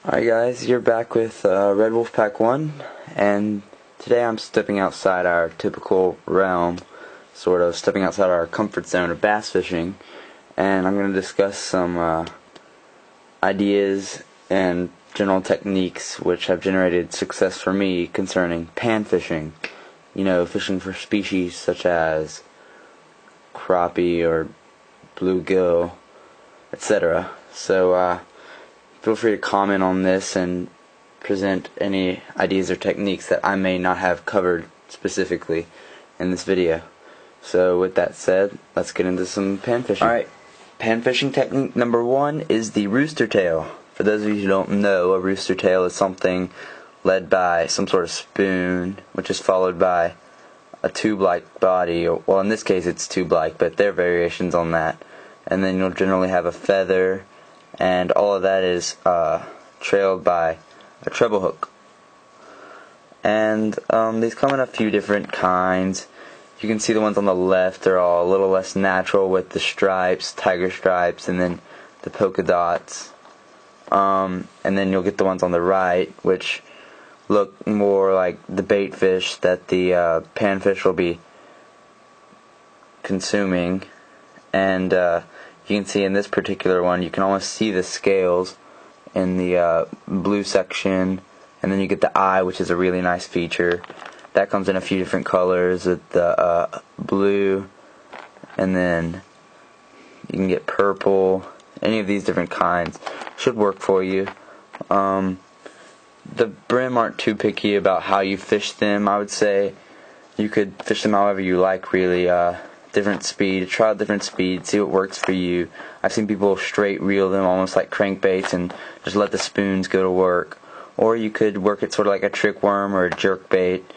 Alright guys, you're back with Red Wolf Pack 1, and today I'm stepping outside our typical realm, sort of stepping outside our comfort zone of bass fishing, and I'm going to discuss some ideas and general techniques which have generated success for me concerning pan fishing. You know, fishing for species such as crappie or bluegill, etc. So, feel free to comment on this and present any ideas or techniques that I may not have covered specifically in this video. So with that said, let's get into some pan fishing. Alright, pan fishing technique number 1 is the rooster tail. For those of you who don't know, a rooster tail is something led by some sort of spoon, which is followed by a tube-like body. Well, in this case it's tube-like, but there are variations on that. And then you'll generally have a feather, and all of that is trailed by a treble hook. And these come in a few different kinds. You can see the ones on the left are all a little less natural with the stripes, tiger stripes, and then the polka dots. And then you'll get the ones on the right, which look more like the bait fish that the panfish will be consuming. And you can see in this particular one, you can almost see the scales in the blue section, and then you get the eye, which is a really nice feature. That comes in a few different colors with the blue, and then you can get purple. Any of these different kinds should work for you. The brim aren't too picky about how you fish them. I would say you could fish them however you like, really. Different speed, try out different speed, see what works for you. I've seen people straight reel them almost like crankbaits and just let the spoons go to work. Or you could work it sort of like a trick worm or a jerk bait,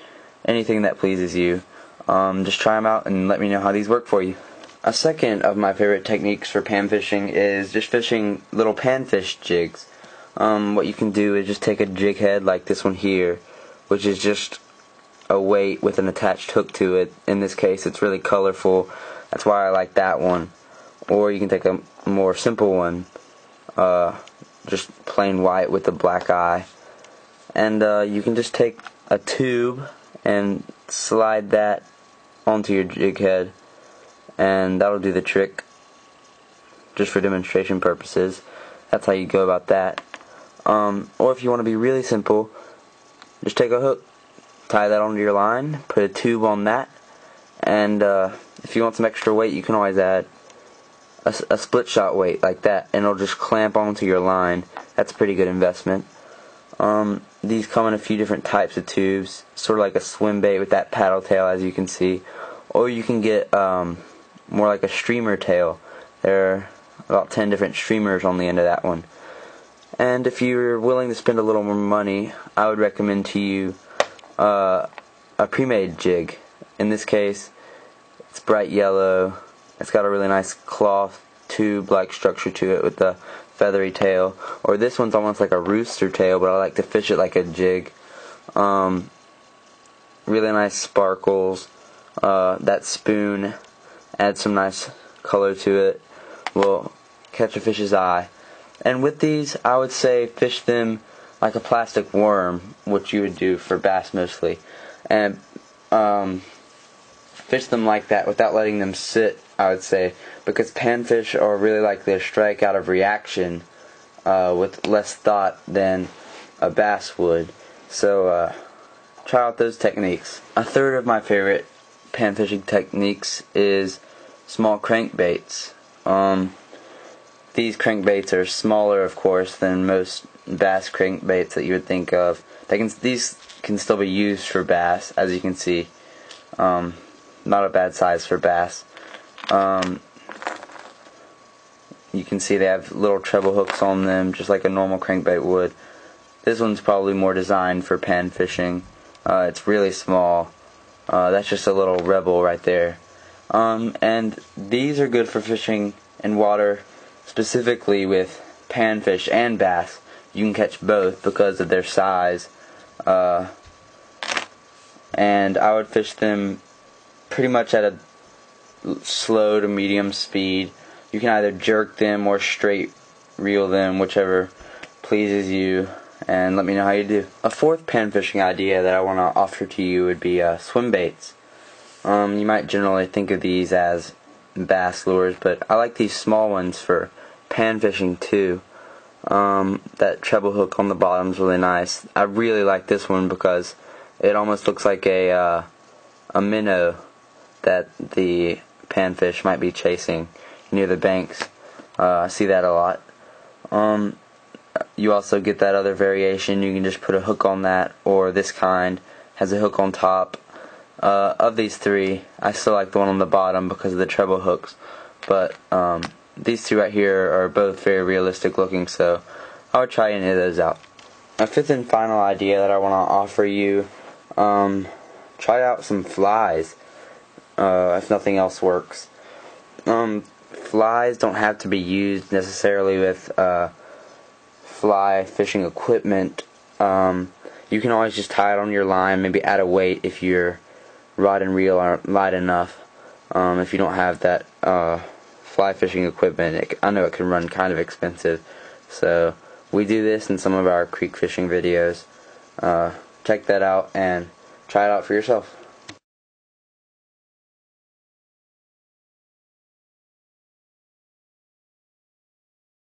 anything that pleases you. Just try them out and let me know how these work for you. A second of my favorite techniques for pan fishing is just fishing little panfish jigs. What you can do is just take a jig head like this one here, which is just a weight with an attached hook to it. In this case it's really colorful, that's why I like that one. Or you can take a more simple one, just plain white with a black eye, and you can just take a tube and slide that onto your jig head, and that'll do the trick, just for demonstration purposes. That's how you go about that. Or if you want to be really simple, just take a hook, tie that onto your line, put a tube on that, and if you want some extra weight, you can always add a split shot weight like that, and it'll just clamp onto your line. That's a pretty good investment. These come in a few different types of tubes, sort of like a swim bait with that paddle tail, as you can see. Or you can get more like a streamer tail. There are about 10 different streamers on the end of that one. And if you're willing to spend a little more money, I would recommend to you a pre-made jig. In this case, it's bright yellow. It's got a really nice cloth tube-like structure to it with the feathery tail. Or this one's almost like a rooster tail, but I like to fish it like a jig. Really nice sparkles. That spoon adds some nice color to it. Will catch a fish's eye. And with these, I would say fish them like a plastic worm, which you would do for bass mostly, and fish them like that without letting them sit, I would say, because panfish are really likely to strike out of reaction with less thought than a bass would. So try out those techniques. A third of my favorite pan fishing techniques is small crankbaits. These crankbaits are smaller, of course, than most bass crankbaits that you would think of. These can still be used for bass, as you can see. Not a bad size for bass. You can see they have little treble hooks on them, just like a normal crankbait would. This one's probably more designed for pan fishing. It's really small. That's just a little rebel right there. And these are good for fishing in water, specifically with panfish and bass. You can catch both because of their size. And I would fish them pretty much at a slow to medium speed. You can either jerk them or straight reel them, whichever pleases you, and let me know how you do. A fourth pan fishing idea that I want to offer to you would be swim baits. You might generally think of these as bass lures, but I like these small ones for pan fishing too. That treble hook on the bottom is really nice. I really like this one because it almost looks like a minnow that the panfish might be chasing near the banks. I see that a lot. You also get that other variation. You can just put a hook on that, or this kind has a hook on top. Of these three, I still like the one on the bottom because of the treble hooks, but these two right here are both very realistic looking, so I would try any of those out. A fifth and final idea that I want to offer you, try out some flies, if nothing else works. Flies don't have to be used necessarily with fly fishing equipment. You can always just tie it on your line, maybe add a weight if your rod and reel aren't light enough. If you don't have that fly fishing equipment, I know it can run kind of expensive, so we do this in some of our creek fishing videos. Check that out and try it out for yourself.